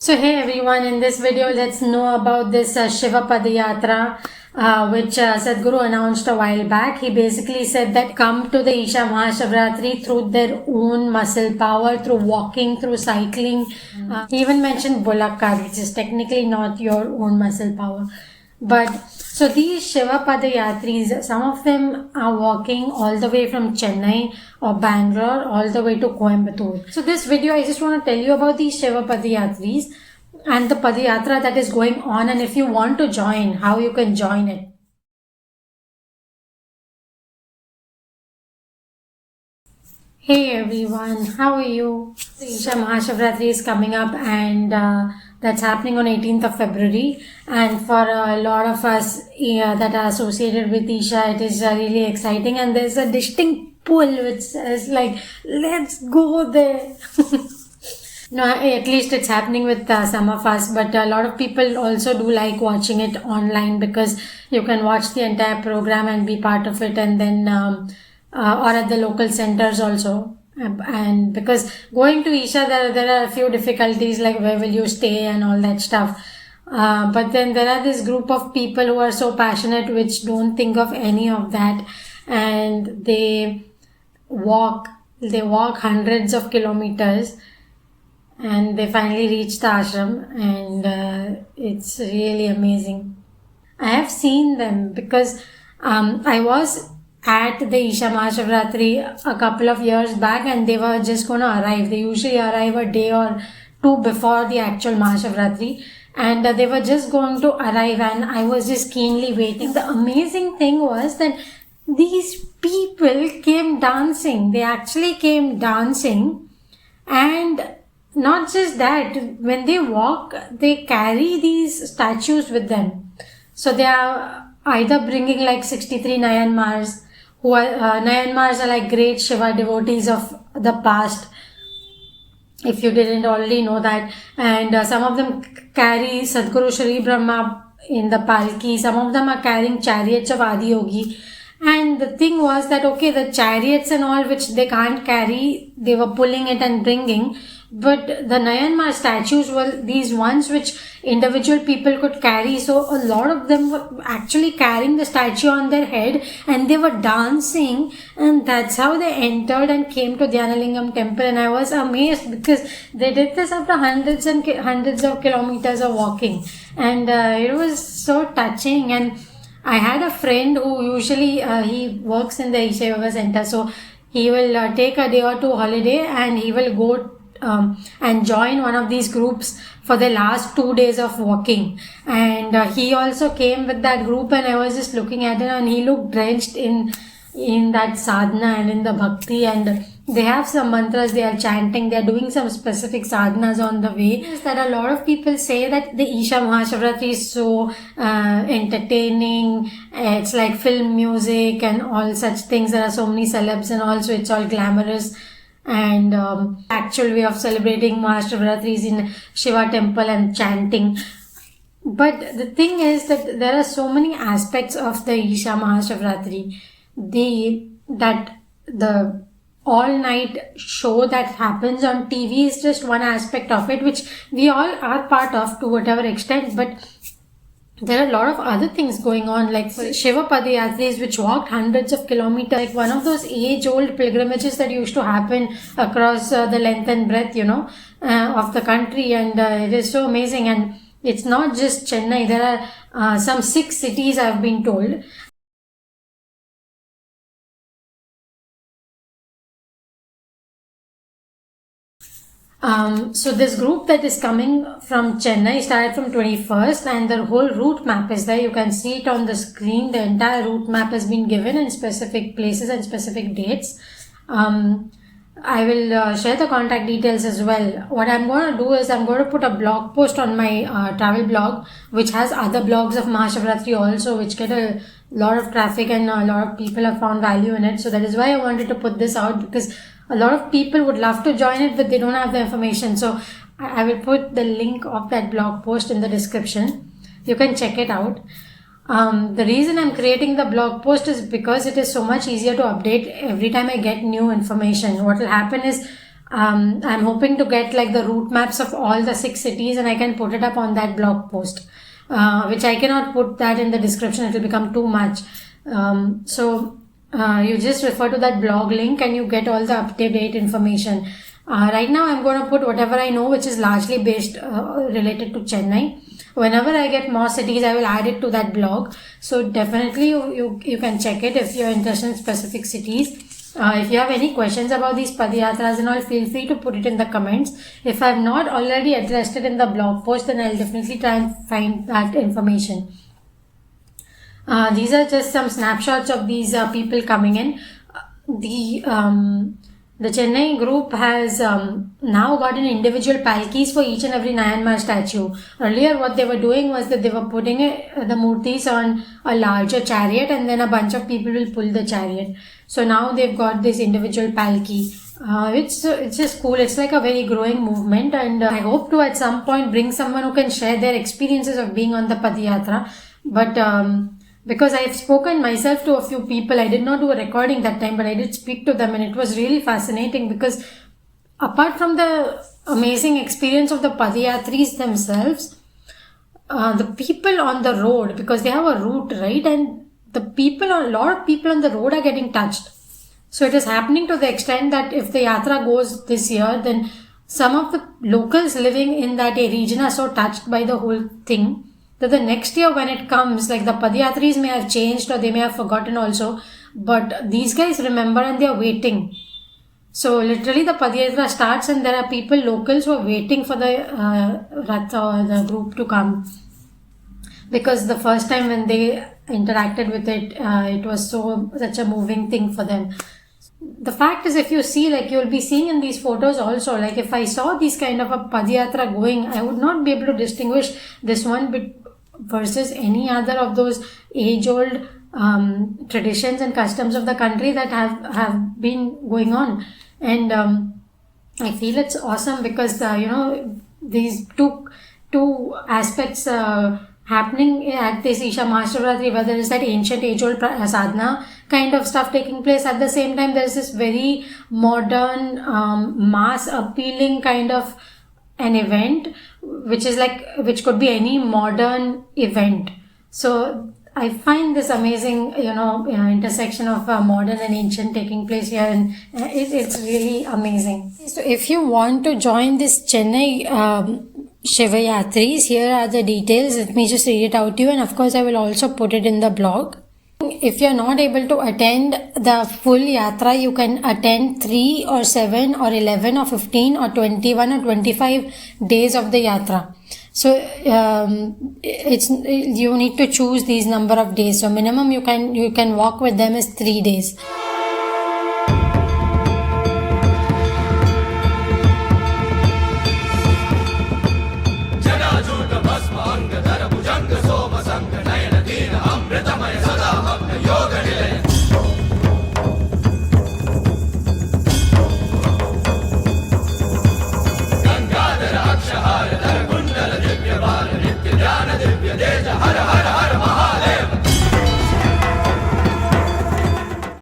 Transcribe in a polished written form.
So hey everyone, in this video let's know about this Shiva Padayatra which Sadhguru announced a while back. He basically said that come to the Isha Mahashivratri through their own muscle power, through walking, through cycling. He even mentioned bullock cart, which is technically not your own muscle power. But so these Shiva Padayatris, some of them are walking all the way from Chennai or Bangalore all the way to Coimbatore. So this video I just want to tell you about these Shiva Padayatris and the Padyatra that is going on, and if you want to join, how you can join it. Hey everyone, how are you? Isha Mahashivratri is coming up and that's happening on 18th of February, and for a lot of us that are associated with Isha, it is really exciting, and there's a distinct pull which says like, let's go there. No, at least it's happening with some of us, but a lot of people also do like watching it online because you can watch the entire program and be part of it, and then or at the local centers also. And because going to Isha, there are a few difficulties like where will you stay and all that stuff. But then there are this group of people who are so passionate which don't think of any of that, and they walk hundreds of kilometers and they finally reach the ashram, and it's really amazing. I have seen them because I was at the Isha Mahashivratri a couple of years back, and they were just going to arrive. They usually arrive a day or two before the actual Mahashivratri, and they were just going to arrive, and I was just keenly waiting. The amazing thing was that these people came dancing. They actually came dancing, and not just that, when they walk, they carry these statues with them. So they are either bringing like 63 Nayanmars, who are Nayanmars are like great Shiva devotees of the past, if you didn't already know that. And some of them carry Sadhguru Shri Brahma in the palki. Some of them are carrying chariots of Adi Yogi. And the thing was that, okay, the chariots and all which they can't carry, they were pulling it and bringing. But the Nayanmar statues were these ones which individual people could carry. So a lot of them were actually carrying the statue on their head, and they were dancing, and that's how they entered and came to Dhyanalinga temple. And I was amazed because they did this after hundreds and hundreds of kilometers of walking, and it was so touching. And I had a friend who usually he works in the Isha Yoga Center, so he will take a day or two holiday and he will go and join one of these groups for the last 2 days of walking. And he also came with that group, and I was just looking at him, and he looked drenched in that sadhana and in the bhakti, and they have some mantras they are chanting. They are doing some specific sadhanas on the way. Is that a lot of people say that the Isha Mahashivratri is so entertaining, it's like film music and all such things. There are so many celebs and also it's all glamorous, and actual way of celebrating Mahashivratri is in Shiva temple and chanting. But the thing is that there are so many aspects of the Isha Mahashivratri. The all night show that happens on TV is just one aspect of it, which we all are part of to whatever extent, but there are a lot of other things going on, like Shiva Padyatris which walked hundreds of kilometers, like one of those age-old pilgrimages that used to happen across the length and breadth, of the country, and it is so amazing. And it's not just Chennai, there are some 6 cities I've been told. So this group that is coming from Chennai started from 21st, and the whole route map is there. You can see it on the screen. The entire route map has been given in specific places and specific dates. I will share the contact details as well. What I'm going to do is I'm going to put a blog post on my travel blog, which has other blogs of Mahashivratri also, which get a lot of traffic and a lot of people have found value in it. So that is why I wanted to put this out, because a lot of people would love to join it, but they don't have the information. So I will put the link of that blog post in the description. You can check it out. The reason I'm creating the blog post is because it is so much easier to update every time I get new information. What will happen is I'm hoping to get like the route maps of all the 6 cities, and I can put it up on that blog post, which I cannot put that in the description. It will become too much. You just refer to that blog link and you get all the up-to-date information. Right now I'm going to put whatever I know, which is largely based related to Chennai. Whenever I get more cities, I will add it to that blog. So definitely you can check it if you're interested in specific cities. If you have any questions about these Padyatras and all, feel free to put it in the comments. If I have not already addressed it in the blog post, then I'll definitely try and find that information. These are just some snapshots of these people coming in. The Chennai group has now gotten individual palkis for each and every Nayanmar statue. Earlier what they were doing was that they were putting the murtis on a larger chariot, and then a bunch of people will pull the chariot. So now they've got this individual palki. It's just cool. It's like a very growing movement, and I hope to at some point bring someone who can share their experiences of being on the Padyatra. But because I've spoken myself to a few people, I did not do a recording that time, but I did speak to them, and it was really fascinating because apart from the amazing experience of the Padyatris themselves, the people on the road, because they have a route, right? And a lot of people on the road are getting touched. So it is happening to the extent that if the yatra goes this year, then some of the locals living in that region are so touched by the whole thing that the next year when it comes, like the Padyatris may have changed or they may have forgotten also, but these guys remember and they are waiting. So literally the Padyatra starts and there are people, locals, who are waiting for the Ratha or the group to come. Because the first time when they interacted with it, it was such a moving thing for them. The fact is, if you see, like you'll be seeing in these photos also, like if I saw these kind of a Padyatra going, I would not be able to distinguish this one versus any other of those age-old traditions and customs of the country that have been going on. And I feel it's awesome because these two aspects happening at this Isha Mahashivratri, where there is that ancient age-old sadhana kind of stuff taking place. At the same time, there is this very modern, mass appealing kind of an event, which could be any modern event. So I find this amazing, intersection of modern and ancient taking place here, and it's really amazing. So if you want to join this Chennai Shiva Yatris, here are the details. Let me just read it out to you, and of course I will also put it in the blog. If you're not able to attend the full yatra, you can attend 3 or 7 or 11 or 15 or 21 or 25 days of the yatra. So you need to choose these number of days. So minimum you can walk with them is 3 days.